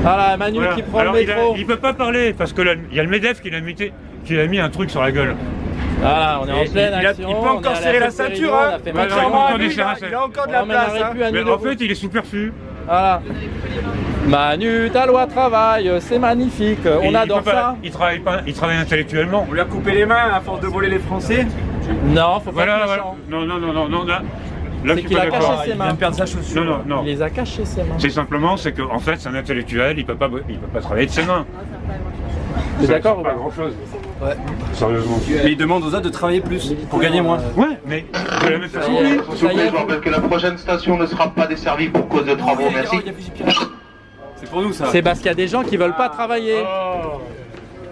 Voilà, Manu qui prend le métro. Il peut pas parler parce que il y a le MEDEF qui a mis un truc sur la gueule. Voilà, on est en pleine action. Il peut encore serrer la ceinture, hein. Il a encore de la place. Mais en fait, il est sous perfus. Voilà. Manu, ta loi travail, c'est magnifique. On adore ça. Il travaille intellectuellement. On lui a coupé les mains à force de voler les Français. Non, faut pas être méchant. Non. C'est qu'il a caché ses mains. Il vient de perdre sa chaussure. Non. Il les a cachées ses mains. C'est simplement, c'est qu'en fait, c'est un intellectuel, il peut pas travailler de ses mains. T'es d'accord ou pas pas? grand chose. Ouais. Sérieusement. Mais il demande aux autres de travailler plus pour gagner moins. Ouais, mais de la même façon. S'il vous plaît, je rappelle que la prochaine station ne sera pas desservie pour cause de travaux. Merci. C'est pour nous ça. C'est parce qu'il y a des gens qui veulent pas travailler.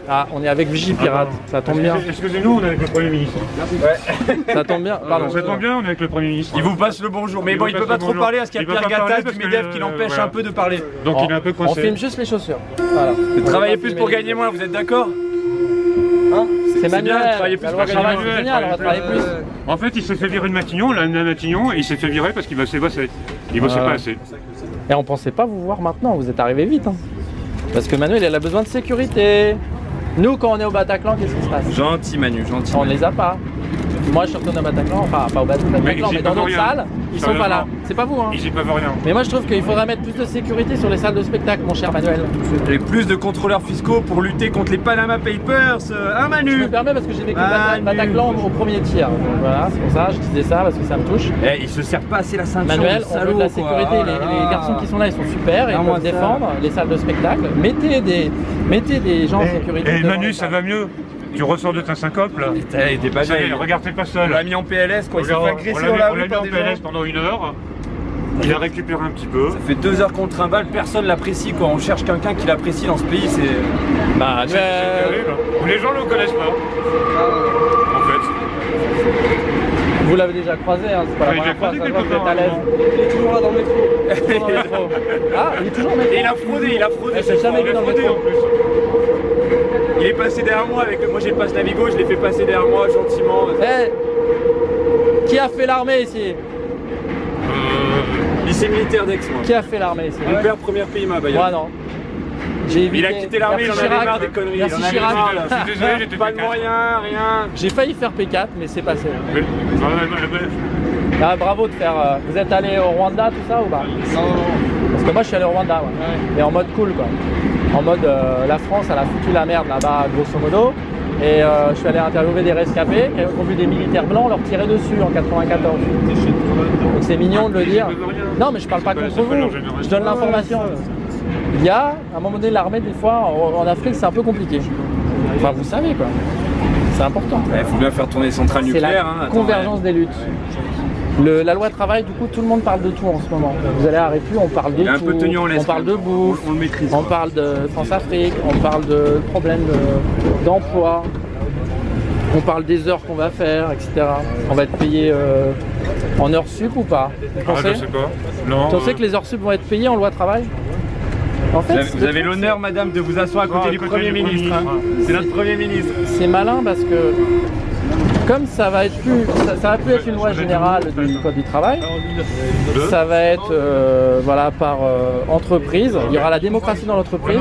Ah, on est avec Vigipirate, ça tombe bien. Excusez-nous, on est avec le Premier ministre. Ouais. Ça tombe bien, pardon. Ça tombe bien, on est avec le Premier ministre. Il vous passe le bonjour, mais bon, il peut pas trop parler parce qu'il y a Pierre Gattaz du MEDEF qui l'empêche un peu de parler. Donc il est un peu coincé. On filme juste les chaussures. Voilà. Travailler plus pour gagner moins, vous êtes d'accord? Hein? C'est Manuel, travailler plus la loi travail, c'est génial, on va travailler plus. En fait, il s'est fait virer de Matignon, là, Matignon, et il s'est fait virer parce qu'il bossait bosser. Il bossait pas assez. Et on pensait pas vous voir maintenant, vous êtes arrivé vite. Hein. Parce que Manuel, il a besoin de sécurité. Nous, quand on est au Bataclan, qu'est-ce qui se passe? Gentil Manu, gentil. On ne les a pas. Moi, je suis retourné au Bataclan, enfin pas au Bataclan, mais dans d'autres salles, ils sont pas là. C'est pas vous, hein? Ils y peuvent rien. Mais moi, je trouve qu'il faudrait mettre plus de sécurité sur les salles de spectacle, mon cher Manuel. Et plus de contrôleurs fiscaux pour lutter contre les Panama Papers, hein Manu? Je me permets parce que j'ai vécu Bataclan au premier tiers. Donc, voilà, c'est pour ça, je disais ça parce que ça me touche. Eh, ils se servent pas assez la ceinture. Manuel, on veut de la sécurité. Les garçons qui sont là, ils sont super, ils peuvent défendre les salles de spectacle. Mettez des gens en sécurité. Et Manu, ça va mieux. Tu ressors de ta syncope là. T'es pas bien. Regarde, t'es pas seul. On l'a mis en PLS quoi, il s'est fait agresser dans la rue par des gens. On l'a mis en PLS pendant 1 heure. Il a récupéré un petit peu. Ça fait 2 heures qu'on trimballe, personne l'apprécie quoi. On cherche quelqu'un qui l'apprécie dans ce pays, c'est... Bah, c'est terrible. Les gens ne le connaissent pas. En fait. Vous l'avez déjà croisé, hein, c'est pas la première fois, ça se voit que vous êtes à l'aise. Il est toujours là dans le métro. Ah, il est toujours dans le métro. Et il a fraudé. Je l'ai jamais vu dans le métro. Il est passé derrière moi avec moi j'ai le passe Navigo, je l'ai fait passer derrière moi gentiment. Qui a fait l'armée ici? Lycée militaire d'Aix moi. Qui a fait l'armée ici? Mon père première PIMA Bayonne. Moi non. Il a quitté l'armée, il en avait marre des conneries. Merci Chirac. Je suis désolé, j'étais pas de moyens, rien. J'ai failli faire P4 mais c'est passé. Ah, bravo de faire. Vous êtes allé au Rwanda tout ça ou pas? Non. Parce que moi je suis allé au Rwanda, ouais. Mais en mode cool quoi. En mode la France elle a foutu la merde là-bas grosso modo. Et je suis allé interviewer des rescapés qui ont vu des militaires blancs leur tirer dessus en 94. Donc c'est mignon de le dire. Non mais je parle pas contre vous, je donne l'information. Il y a, à un moment donné, l'armée des fois en Afrique c'est un peu compliqué. Enfin vous savez quoi. C'est important. Il faut bien faire tourner les centrales nucléaires. C'est la convergence des luttes. La loi travail, du coup, tout le monde parle de tout en ce moment. Vous allez à Répu, on parle de tout. Un peu tenu en laisse, on parle de bouffe, on le maîtrise. On parle de France-Afrique, on parle de problèmes d'emploi, on parle des heures qu'on va faire, etc. On va être payé en heures sup ou pas? Vous pensez? Je sais pas. Non. Tu sais que les heures sup vont être payées en loi travail? En fait, vous avez l'honneur, madame, de vous asseoir à côté du Premier ministre. C'est notre Premier ministre. C'est malin parce que comme ça va être plus, ça va plus être une loi générale du code du travail, ça va être voilà, par entreprise. Il y aura la démocratie dans l'entreprise,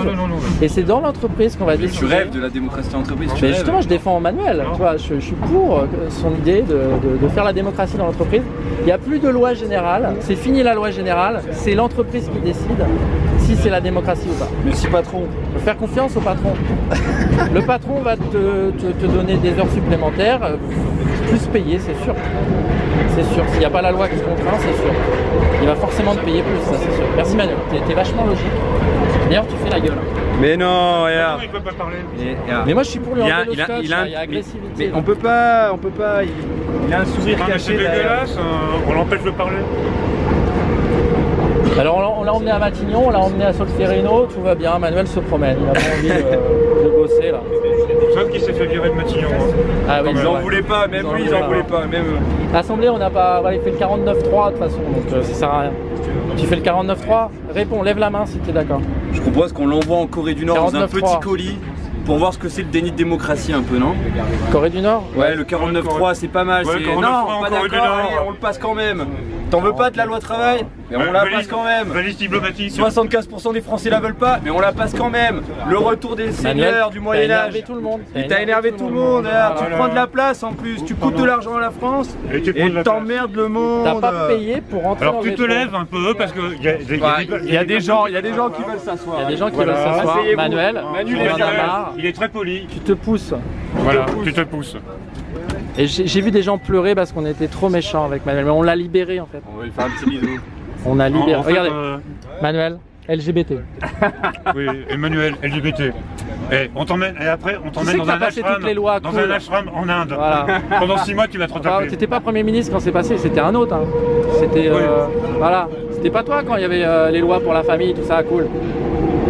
et c'est dans l'entreprise qu'on va décider. Tu rêves de la démocratie dans l'entreprise? Mais justement, je défends Manuel. Tu vois, je suis pour son idée de faire la démocratie dans l'entreprise. Il n'y a plus de loi générale. C'est fini la loi générale. C'est l'entreprise qui décide si c'est la démocratie ou pas. Merci patron. Faut faire confiance au patron. Le patron va te donner des heures supplémentaires, plus payer, c'est sûr. C'est sûr. S'il n'y a pas la loi qui contraint, c'est sûr. Il va forcément te payer plus, ça c'est sûr. Merci Manuel, t'es vachement logique. D'ailleurs, tu fais la gueule. Mais non, regarde. Il peut pas parler. Mais moi je suis pour lui enlever le scotch, il a agressivité. Mais on peut pas, il a un sourire caché. C'est dégueulasse, on l'empêche de parler. Alors on l'a emmené à Matignon, on l'a emmené à Solferino, tout va bien, Manuel se promène, il a pas envie de bosser là. Sauf qu'il s'est fait virer de Matignon. Ah oui, ils n'en voulaient pas, même lui ils n'en voulaient pas. L'Assemblée on n'a pas, il fait le 49-3 de toute façon, donc ça sert à rien. Tu fais le 49-3, réponds, lève la main si tu es d'accord. Je propose qu'on l'envoie en Corée du Nord dans un petit colis pour voir ce que c'est le déni de démocratie un peu, non? Corée du Nord? Ouais, le 49-3 c'est pas mal, non, pas d'accord, on le passe quand même. T'en veux pas de la loi travail? Mais on la passe quand même. Valise diplomatique. 75% des Français la veulent pas, mais on la passe quand même. Le retour des seigneurs du Moyen-Âge. T'as énervé tout le monde. T'as énervé tout le monde. Tu prends de la place en plus, tu coûtes de l'argent à la France Et t'emmerdes le monde. T'as pas payé pour rentrer Alors dans le tu te métro. lèves un peu parce que Il y a des gens qui veulent s'asseoir. Il y a des gens qui veulent s'asseoir. Asseyez-vous. Manuel, Manu, tu les en as gars. marre. il est très poli. Tu te pousses. Voilà, tu te pousses. Et j'ai vu des gens pleurer parce qu'on était trop méchants avec Manuel. Mais on l'a libéré en fait. On va lui faire un petit bisou. On a libéré. En fait, Regardez, Manuel, LGBT. oui, Emmanuel, LGBT. Et on t'emmène, et après on sais t'emmène que dans t'as un passé ashram, toutes les lois dans cool. un ashram en Inde. Voilà. Pendant 6 mois tu vas te retaper. T'étais pas Premier ministre quand c'est passé, c'était un autre. Hein. C'était voilà, c'était pas toi quand il y avait les lois pour la famille, tout ça, cool.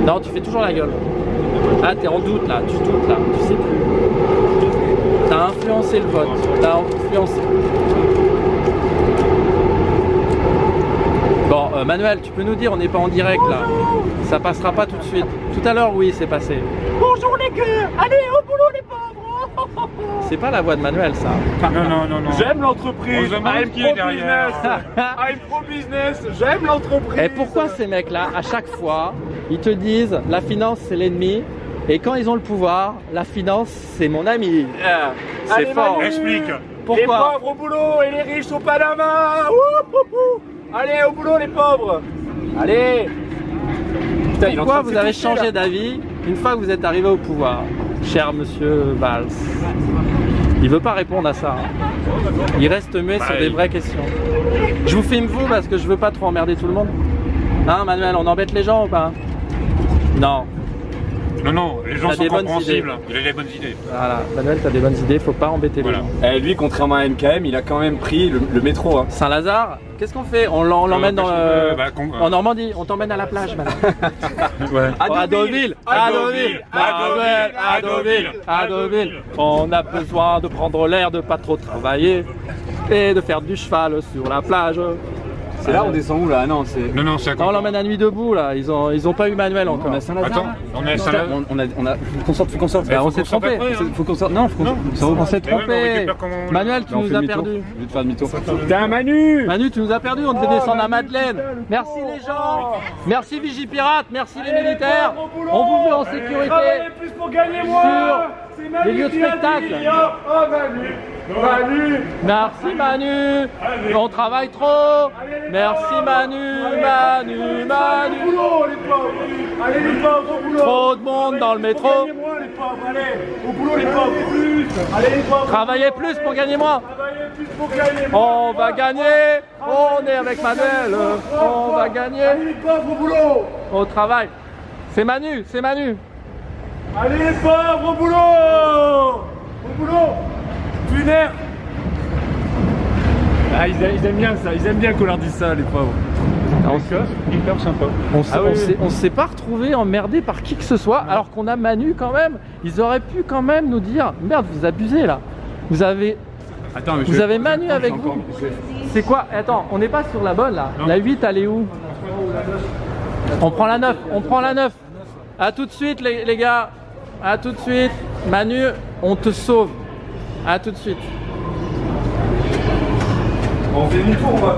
Non, tu fais toujours la gueule. Ah, t'es en doute là, tu doutes là, tu sais plus. T'as influencé le vote, t'as influencé. Bon, Manuel, tu peux nous dire, on n'est pas en direct là. Ça passera pas tout de suite. Tout à l'heure, oui, c'est passé. Bonjour les gueux, allez au boulot les pauvres. C'est pas la voix de Manuel, ça. Non. J'aime l'entreprise. On se demande I'm qui est derrière. I'm pro business. J'aime l'entreprise. Et pourquoi ces mecs-là, à chaque fois, ils te disent la finance c'est l'ennemi, et quand ils ont le pouvoir, la finance c'est mon ami. C'est Allez, fort. Manu. Explique. Les Pourquoi? pauvres au boulot et les riches au Panama. Allez au boulot les pauvres. Allez. Putain, il est en Pourquoi train de vous avez s'étouffer, là. changé d'avis une fois que vous êtes arrivé au pouvoir, cher monsieur Valls? Il veut pas répondre à ça. Hein. Il reste muet sur des vraies questions. Je vous filme vous parce que je veux pas trop emmerder tout le monde. Hein, Manuel, on embête les gens ou pas? Non. Non, les gens T'as sont des bonnes compréhensibles. idées. Il a des bonnes idées. Voilà, Manuel, t'as des bonnes idées, faut pas embêter Voilà. les gens. Lui, contrairement à MKM, il a quand même pris le métro. Hein. Saint-Lazare, qu'est-ce qu'on fait? On l'emmène dans en Normandie, on t'emmène à la plage maintenant. Ouais. À Deauville, à Deauville. On a besoin de prendre l'air, de pas trop travailler et de faire du cheval sur la plage. C'est là, on descend où là? Ah non, c'est. Non, c'est à Non, on l'emmène à Nuit debout là, ils ont pas eu Manuel encore. On a Saint-Lazare. Attends, on est à Saint-Lazare. Faut qu'on sorte. Bah, on s'est trompé. Faut qu'on sorte. Non, faut qu'on On s'est Mais ouais, mais on trompé. récupère comment on- Manuel, tu on nous fait as demi-tour. perdu. Je vais te faire demi-tour. Putain, Manu. Manu, tu nous as perdu, on devait descendre à Madeleine. Merci les gens. Merci Vigipirate, merci les militaires. On vous veut en sécurité Plus pour gagner moins. sur les lieux de spectacle. Oh Manu. Merci Manu, on travaille trop. Merci Manu. boulot les pauvres. Allez les pauvres au boulot. Trop de monde dans le métro. Gagnez moins les pauvres. Allez au boulot les pauvres. Allez les pauvres. Travaillez plus pour gagner moins. Travaillez plus pour gagner moins. On va gagner. On est avec Manuel. On va gagner. Allez les pauvres au boulot. Au travail. C'est Manu. Allez les pauvres au boulot. Au boulot. Lunaire. Ah, ils aiment bien ça, ils aiment bien qu'on leur dise ça, les pauvres. Hyper sympa. On s'est pas retrouvé emmerdé par qui que ce soit, alors qu'on a Manu quand même. Ils auraient pu quand même nous dire merde, vous abusez là. Vous avez Manu avec vous. C'est quoi? Attends, on n'est pas sur la bonne là. La 8, elle est où? On prend la 9. A tout de suite les gars. A tout de suite. Manu, on te sauve. A tout de suite. On fait demi-tour, on va.